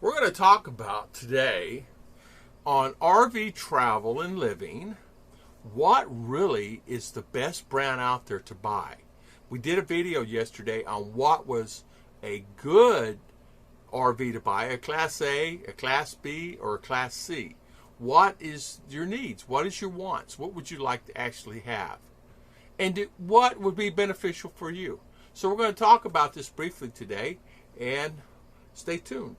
We're going to talk about today on RV travel and living, what really is the best brand out there to buy. We did a video yesterday on what was a good RV to buy, a Class A, a Class B, or a Class C. What is your needs? What is your wants? What would you like to actually have? And what would be beneficial for you? So we're going to talk about this briefly today, and stay tuned.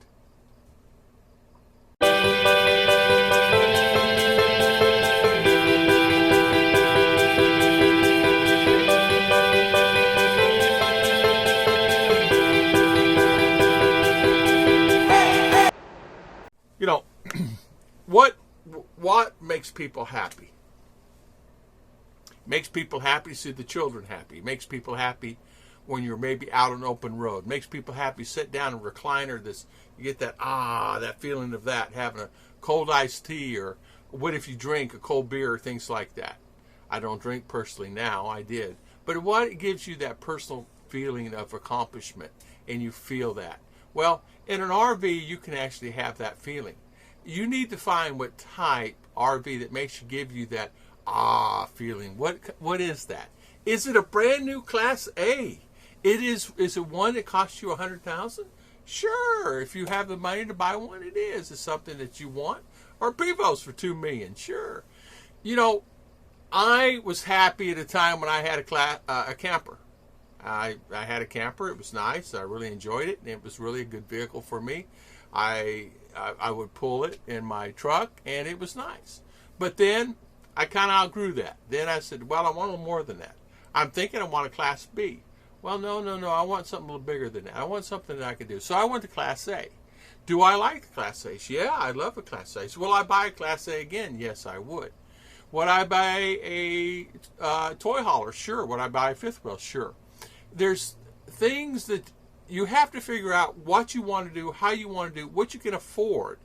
You know, what makes people happy? Makes people happy to see the children happy. Makes people happy when you're maybe out on an open road. Makes people happy sit down in a recliner. You get that feeling of that, having a cold iced tea, or what if you drink a cold beer, or things like that. I don't drink personally now, I did. But what it gives you that personal feeling of accomplishment, and you feel that. Well, in an RV, you can actually have that feeling. You need to find what type RV that makes you give you that feeling. What is that? Is it a brand new Class A? Is it one that costs you $100,000? Sure, if you have the money to buy one, it is. It's something that you want. Or Pivos for $2 million, sure. You know, I was happy at a time when I had a camper. I had a camper. It was nice. I really enjoyed it, and it was really a good vehicle for me. I would pull it in my truck, and it was nice. But then I kind of outgrew that. Then I said, well, I want a little more than that. I'm thinking I want a Class B. Well, no. I want something a little bigger than that. I want something that I can do. So I went to Class A. Do I like the Class A? Yeah, I love a Class A. So will I buy a Class A again? Yes, I would. Would I buy a toy hauler? Sure. Would I buy a fifth wheel? Sure. There's things that you have to figure out what you want to do, how you want to do, what you can afford.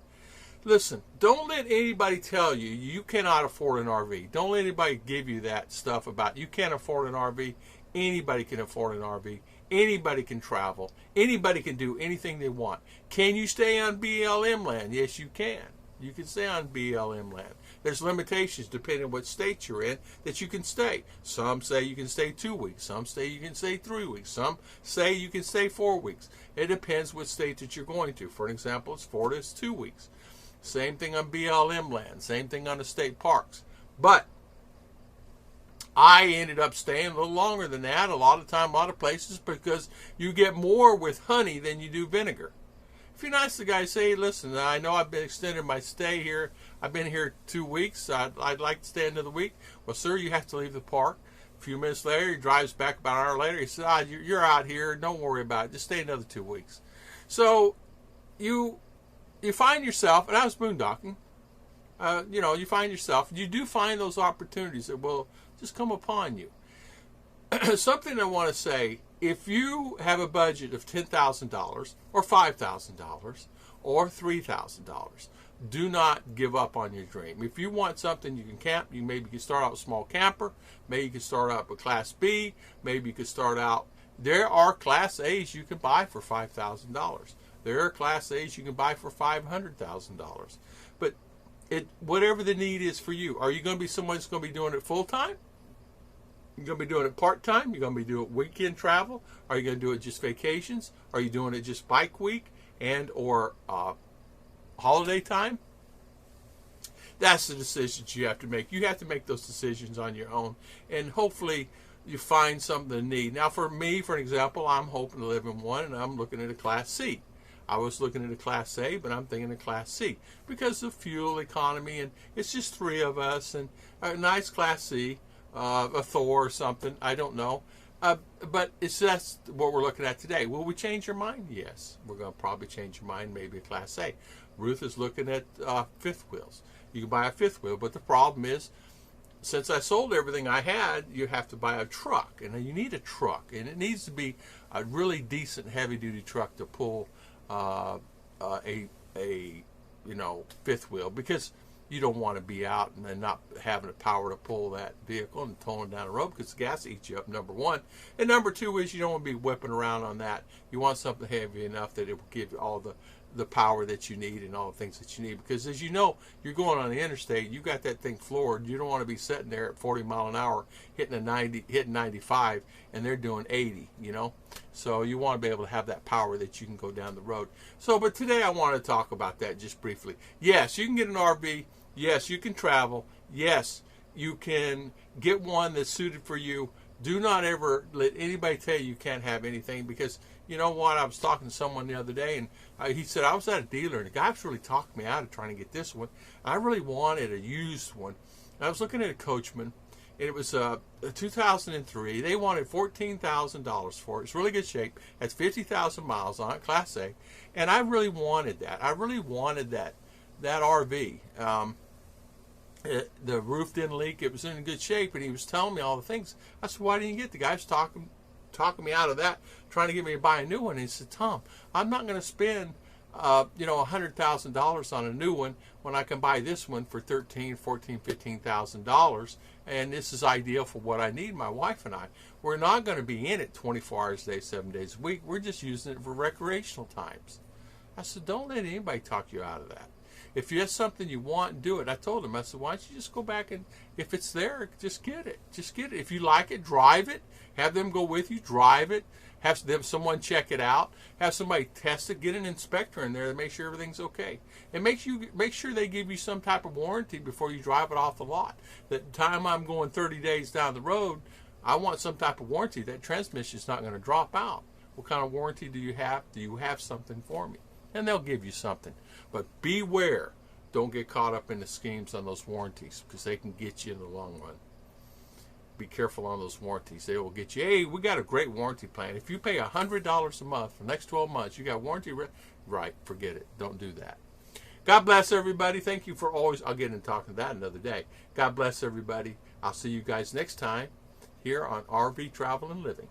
Listen, don't let anybody tell you you cannot afford an RV. Don't let anybody give you that stuff about you can't afford an RV. Anybody can afford an RV. Anybody can travel. Anybody can do anything they want. Can you stay on BLM land? Yes, you can. You can stay on BLM land. There's limitations depending on what state you're in that you can stay. Some say you can stay 2 weeks. Some say you can stay 3 weeks. Some say you can stay 4 weeks. It depends what state that you're going to. For an example, it's Florida, it's 2 weeks. Same thing on BLM land. Same thing on the state parks. But I ended up staying a little longer than that a lot of places, because you get more with honey than you do vinegar. If you're nice to the guy, say, listen, I know I've been extending my stay here. I've been here 2 weeks. I'd like to stay another week. Well, sir, you have to leave the park. A few minutes later, he drives back about an hour later. He says, you're out here. Don't worry about it. Just stay another 2 weeks. So you find yourself, and I was boondocking, you find yourself, you do find those opportunities that will just come upon you. Something I want to say, if you have a budget of $10,000 or $5,000 or $3,000, do not give up on your dream. If you want something you can camp, maybe you can start out with a small camper, maybe you can start out with Class B, maybe you can start out, there are Class A's you can buy for $5,000. There are Class A's you can buy for $500,000. But whatever the need is for you, are you going to be someone that's going to be doing it full time? You're going to be doing it part-time? You're going to be doing weekend travel? Are you going to do it just vacations? Are you doing it just bike week and or holiday time? That's the decisions you have to make. You have to make those decisions on your own, and hopefully you find something to need. Now, for me, for an example, I'm hoping to live in one, and I'm looking at a Class C. I was looking at a Class A, but I'm thinking a Class C because of fuel economy, and it's just 3 of us, and a nice Class C. A Thor or something, I don't know. But that's what we're looking at today. Will we change your mind? Yes. We're going to probably change your mind, maybe a Class A. Ruth is looking at fifth wheels. You can buy a fifth wheel, but the problem is, since I sold everything I had, you have to buy a truck. And you need a truck, and it needs to be a really decent heavy-duty truck to pull a fifth wheel, because you don't want to be out and not having the power to pull that vehicle and towing down the road, because the gas eats you up, number one. And number two is you don't want to be whipping around on that. You want something heavy enough that it will give you all the power that you need and all the things that you need. Because as you know, you're going on the interstate, you got that thing floored. You don't want to be sitting there at 40 mile an hour hitting 95, and they're doing 80, you know. So you want to be able to have that power that you can go down the road. So, but today I want to talk about that just briefly. Yes, you can get an RV. Yes, you can travel. Yes, you can get one that's suited for you. Do not ever let anybody tell you can't have anything, because you know what? I was talking to someone the other day, and he said, I was at a dealer, and the guy's really talked me out of trying to get this one. I really wanted a used one. And I was looking at a Coachman, and it was a 2003. They wanted $14,000 for it. It's really good shape. Has 50,000 miles on it, Class A. And I really wanted that. I really wanted that RV. The roof didn't leak. It was in good shape, and he was telling me all the things. I said, why didn't you get the guy's talking me out of that, trying to get me to buy a new one? And he said, Tom, I'm not going to spend $100,000 on a new one when I can buy this one for $13,000, $14,000, $15,000, and this is ideal for what I need. My wife and I, we're not going to be in it 24 hours a day, 7 days a week. We're just using it for recreational times. I said, don't let anybody talk you out of that. If you have something you want, do it. I told him, I said, why don't you just go back, and if it's there, just get it. Just get it. If you like it, drive it. Have them go with you, drive it. Have someone check it out. Have somebody test it. Get an inspector in there to make sure everything's okay. And make sure they give you some type of warranty before you drive it off the lot. The time I'm going 30 days down the road, I want some type of warranty. That transmission's not going to drop out. What kind of warranty do you have? Do you have something for me? And they'll give you something. But beware. Don't get caught up in the schemes on those warranties, because they can get you in the long run. Be careful on those warranties. They will get you, hey, we got a great warranty plan. If you pay $100 a month for the next 12 months, you got warranty. Right, forget it. Don't do that. God bless everybody. Thank you for always, I'll get into talking that another day. God bless everybody. I'll see you guys next time here on RV Travel and Living.